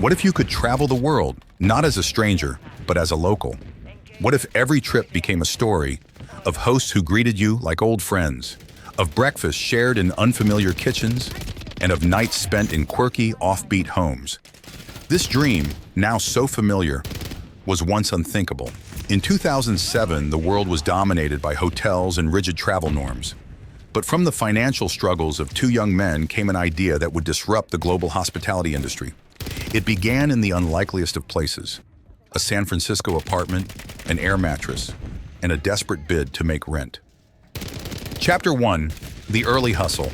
What if you could travel the world, not as a stranger, but as a local? What if every trip became a story of hosts who greeted you like old friends, of breakfasts shared in unfamiliar kitchens, and of nights spent in quirky, offbeat homes? This dream, now so familiar, was once unthinkable. In 2007, the world was dominated by hotels and rigid travel norms. But from the financial struggles of two young men came an idea that would disrupt the global hospitality industry. It began in the unlikeliest of places: a San Francisco apartment, an air mattress, and a desperate bid to make rent. Chapter 1: The Early Hustle.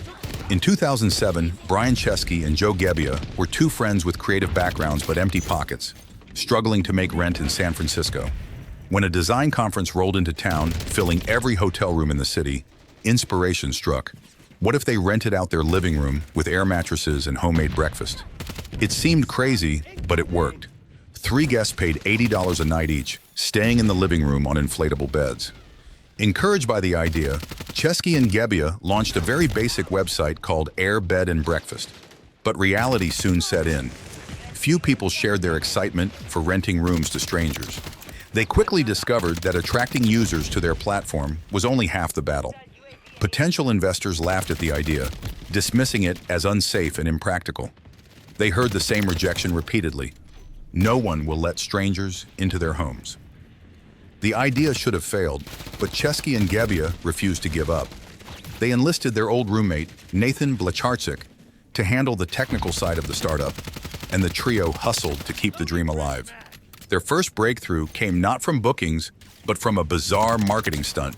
In 2007, Brian Chesky and Gebbia were two friends with creative backgrounds but empty pockets, struggling to make rent in San Francisco. When a design conference rolled into town, filling every hotel room in the city, inspiration struck. What if they rented out their living room with air mattresses and homemade breakfast? It seemed crazy, but it worked. 3 guests paid $80 a night each, staying in the living room on inflatable beds. Encouraged by the idea, Chesky and Gebbia launched a very basic website called Air Bed and Breakfast. But reality soon set in. Few people shared their excitement for renting rooms to strangers. They quickly discovered that attracting users to their platform was only half the battle. Potential investors laughed at the idea, dismissing it as unsafe and impractical. They heard the same rejection repeatedly. No one will let strangers into their homes. The idea should have failed, but Chesky and Gebbia refused to give up. They enlisted their old roommate, Nathan Blecharczyk, to handle the technical side of the startup, and the trio hustled to keep the dream alive. Their first breakthrough came not from bookings, but from a bizarre marketing stunt.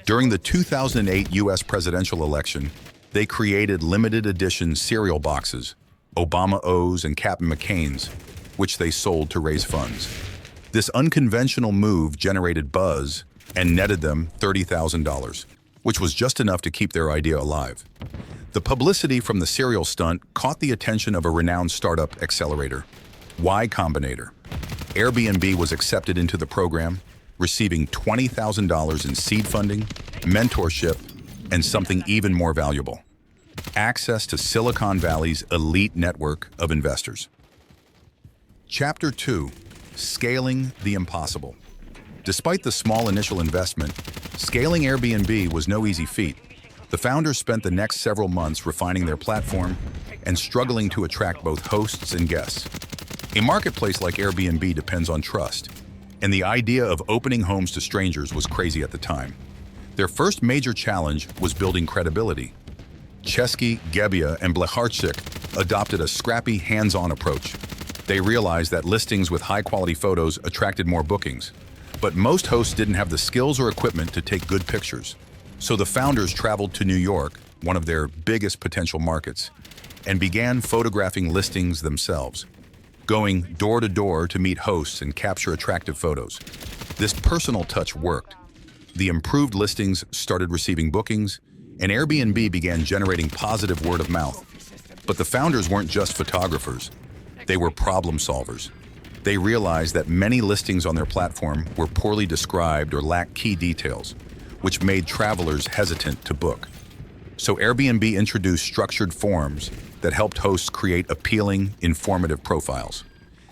During the 2008 U.S. presidential election, they created limited edition cereal boxes, Obama O's and Captain McCain's, which they sold to raise funds. This unconventional move generated buzz and netted them $30,000, which was just enough to keep their idea alive. The publicity from the cereal stunt caught the attention of a renowned startup accelerator, Y Combinator. Airbnb was accepted into the program, receiving $20,000 in seed funding, mentorship, and something even more valuable: access to Silicon Valley's elite network of investors. Chapter 2: Scaling the Impossible. Despite the small initial investment, scaling Airbnb was no easy feat. The founders spent the next several months refining their platform and struggling to attract both hosts and guests. A marketplace like Airbnb depends on trust, and the idea of opening homes to strangers was crazy at the time. Their first major challenge was building credibility. Chesky, Gebbia, and Blecharczyk adopted a scrappy, hands-on approach. They realized that listings with high-quality photos attracted more bookings, but most hosts didn't have the skills or equipment to take good pictures. So the founders traveled to New York, one of their biggest potential markets, and began photographing listings themselves, going door to door to meet hosts and capture attractive photos. This personal touch worked. The improved listings started receiving bookings, and Airbnb began generating positive word of mouth. But the founders weren't just photographers. They were problem solvers. They realized that many listings on their platform were poorly described or lacked key details, which made travelers hesitant to book. So Airbnb introduced structured forms that helped hosts create appealing, informative profiles.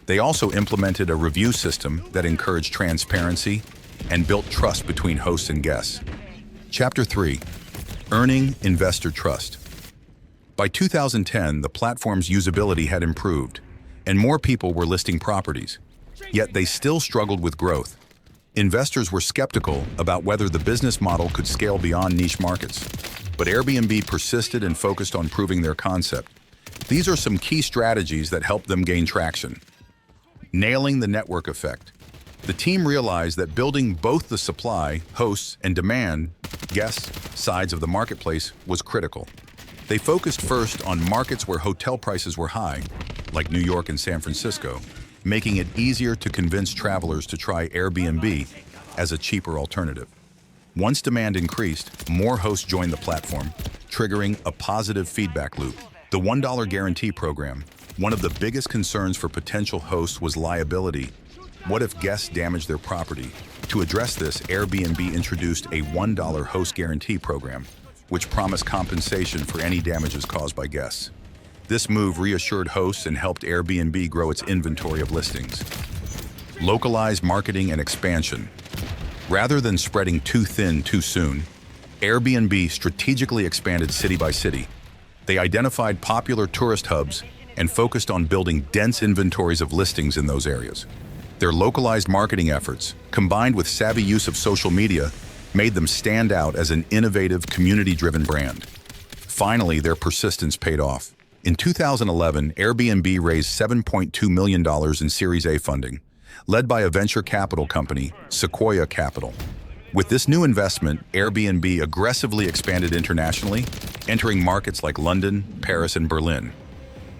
They also implemented a review system that encouraged transparency and built trust between hosts and guests. Chapter 3: Earning Investor Trust. By 2010, the platform's usability had improved, and more people were listing properties. Yet they still struggled with growth. Investors were skeptical about whether the business model could scale beyond niche markets. But Airbnb persisted and focused on proving their concept. These are some key strategies that helped them gain traction. Nailing the network effect. The team realized that building both the supply, hosts, and demand, guests, sides of the marketplace was critical. They focused first on markets where hotel prices were high, like New York and San Francisco, making it easier to convince travelers to try Airbnb as a cheaper alternative. Once demand increased, more hosts joined the platform, triggering a positive feedback loop. The $1 guarantee program. One of the biggest concerns for potential hosts was liability. What if guests damage their property? To address this, Airbnb introduced a $1 host guarantee program, which promised compensation for any damages caused by guests. This move reassured hosts and helped Airbnb grow its inventory of listings. Localized marketing and expansion. Rather than spreading too thin too soon, Airbnb strategically expanded city by city. They identified popular tourist hubs and focused on building dense inventories of listings in those areas. Their localized marketing efforts, combined with savvy use of social media, made them stand out as an innovative, community-driven brand. Finally, their persistence paid off. In 2011, Airbnb raised $7.2 million in Series A funding, led by a venture capital company, Sequoia Capital. With this new investment, Airbnb aggressively expanded internationally, entering markets like London, Paris, and Berlin.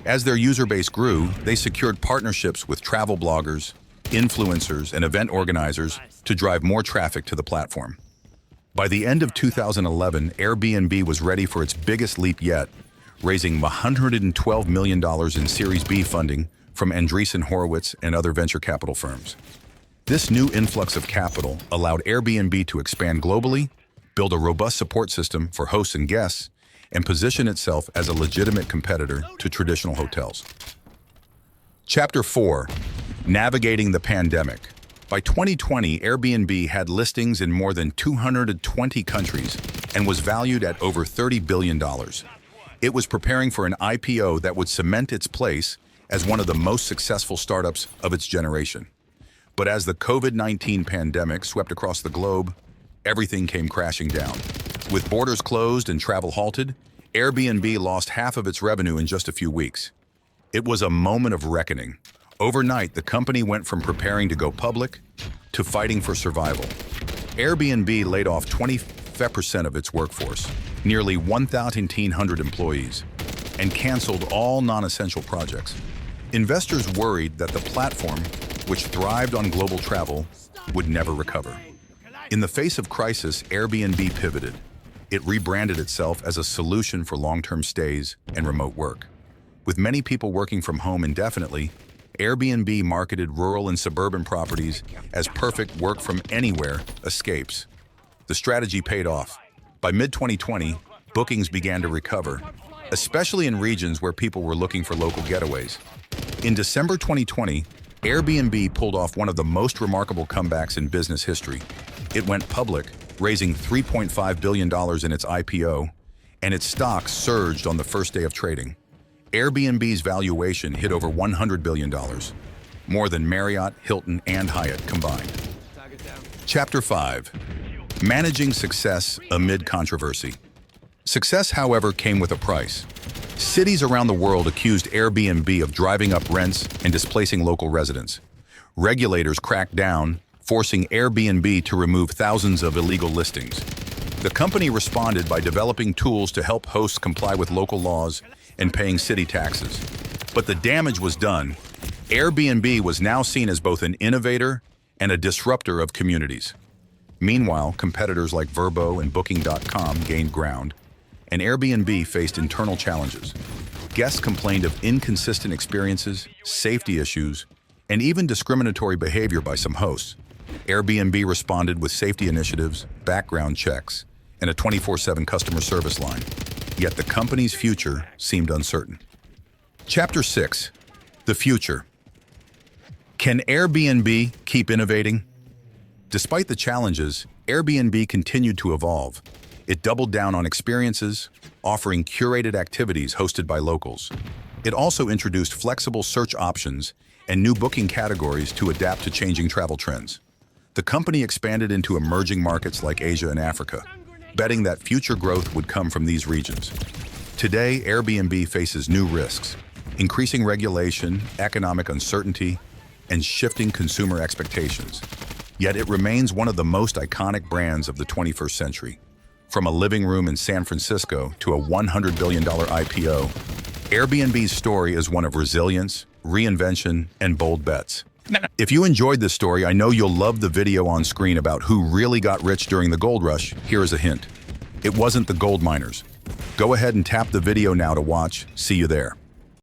As their user base grew, they secured partnerships with travel bloggers, influencers, and event organizers to drive more traffic to the platform. By the end of 2011, Airbnb was ready for its biggest leap yet, raising $112 million in Series B funding from Andreessen Horowitz and other venture capital firms. This new influx of capital allowed Airbnb to expand globally, build a robust support system for hosts and guests, and position itself as a legitimate competitor to traditional hotels. Chapter 4. Navigating the pandemic. By 2020, Airbnb had listings in more than 220 countries and was valued at over $30 billion. It was preparing for an IPO that would cement its place as one of the most successful startups of its generation. But as the COVID-19 pandemic swept across the globe, everything came crashing down. With borders closed and travel halted, Airbnb lost half of its revenue in just a few weeks. It was a moment of reckoning. Overnight, the company went from preparing to go public to fighting for survival. Airbnb laid off 25% of its workforce, nearly 1,100 employees, and canceled all non-essential projects. Investors worried that the platform, which thrived on global travel, would never recover. In the face of crisis, Airbnb pivoted. It rebranded itself as a solution for long-term stays and remote work. With many people working from home indefinitely, Airbnb marketed rural and suburban properties as perfect work-from-anywhere escapes. The strategy paid off. By mid-2020, bookings began to recover, especially in regions where people were looking for local getaways. In December 2020, Airbnb pulled off one of the most remarkable comebacks in business history. It went public, raising $3.5 billion in its IPO, and its stock surged on the first day of trading. Airbnb's valuation hit over $100 billion, more than Marriott, Hilton, and Hyatt combined. Chapter 5. Managing success amid controversy. Success, however, came with a price. Cities around the world accused Airbnb of driving up rents and displacing local residents. Regulators cracked down, forcing Airbnb to remove thousands of illegal listings. The company responded by developing tools to help hosts comply with local laws and paying city taxes. But the damage was done. Airbnb was now seen as both an innovator and a disruptor of communities. Meanwhile, competitors like Vrbo and Booking.com gained ground, and Airbnb faced internal challenges. Guests complained of inconsistent experiences, safety issues, and even discriminatory behavior by some hosts. Airbnb responded with safety initiatives, background checks, and a 24/7 customer service line. Yet the company's future seemed uncertain. Chapter 6. The future. Can Airbnb keep innovating? Despite the challenges, Airbnb continued to evolve. It doubled down on experiences, offering curated activities hosted by locals. It also introduced flexible search options and new booking categories to adapt to changing travel trends. The company expanded into emerging markets like Asia and Africa, betting that future growth would come from these regions. Today, Airbnb faces new risks, increasing regulation, economic uncertainty, and shifting consumer expectations. Yet it remains one of the most iconic brands of the 21st century. From a living room in San Francisco to a $100 billion IPO, Airbnb's story is one of resilience, reinvention, and bold bets. If you enjoyed this story, I know you'll love the video on screen about who really got rich during the gold rush. Here is a hint. It wasn't the gold miners. Go ahead and tap the video now to watch. See you there.